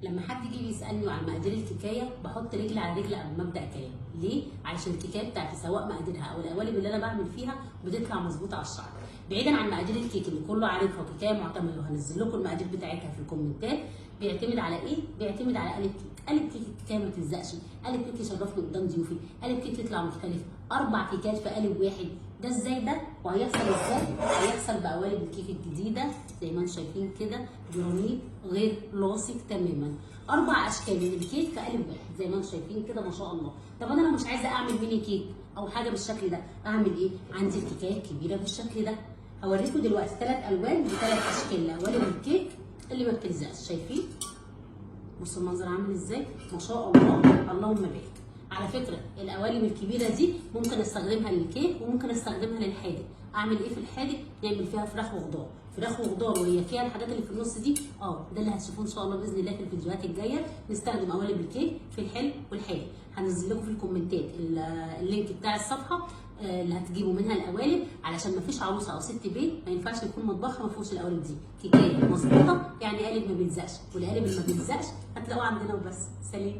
لما حد يجي يسالني عن مقادير الكيكايه بحط رجل على رجل قبل ما ابدا كلام. ليه؟ علشان الكيكايه بتاعتي سواء مقاديرها او القوالب اللي انا بعمل فيها بتطلع مظبوطه على الشعر. بعيدا عن مقادير الكيك اللي كله عارفها وكيكايه معتمده وهنزل لكم المقادير بتاعتها في الكومنتات. بيعتمد على ايه؟ بيعتمد على قالب كيك، قالب كيك الكيكايه ما تلزقش، قالب كيك يشرفني قدام ضيوفي، قالب كيك يطلع مختلف، 4 كيكات في قالب واحد. ده ازاي ده؟ وهيحصل ازاي؟ هيحصل بقوالب الكيك الجديده زي ما انتم شايفين كده، جرانيت غير لاصق تماما. 4 اشكال من الكيك في قالب واحد زي ما انتم شايفين كده ما شاء الله. طب انا لو مش عايزه اعمل ميني كيك او حاجه بالشكل ده اعمل ايه؟ عندي الكيكايه الكبيره بالشكل ده. هوريكم دلوقتي 3 الوان ب3 اشكال لقوالب الكيك اللي ما بتلزقش. شايفين؟ بصوا المنظر عامل ازاي؟ ما شاء الله اللهم بارك. على فكره القوالب الكبيره دي ممكن استخدمها للكيك وممكن استخدمها للحادق. اعمل ايه في الحادق؟ نعمل فيها فراخ وخضار، فراخ وخضار وهي فيها الحاجات اللي في النص دي. ده اللي هتشوفوه ان شاء الله باذن الله في الفيديوهات الجايه. نستخدم قوالب الكيك في الحلو والحادق. هنزل لكم في الكومنتات اللينك بتاع الصفحه اللي هتجيبوا منها القوالب، علشان ما فيش عروسه او ست بيت ما ينفعش يكون مطبخها ما فيهوش القوالب دي. كيكايه مظبوطه يعني قالب ما بيلزقش، والقالب اللي ما بيلزقش هتلاقوه عندنا وبس. سلام.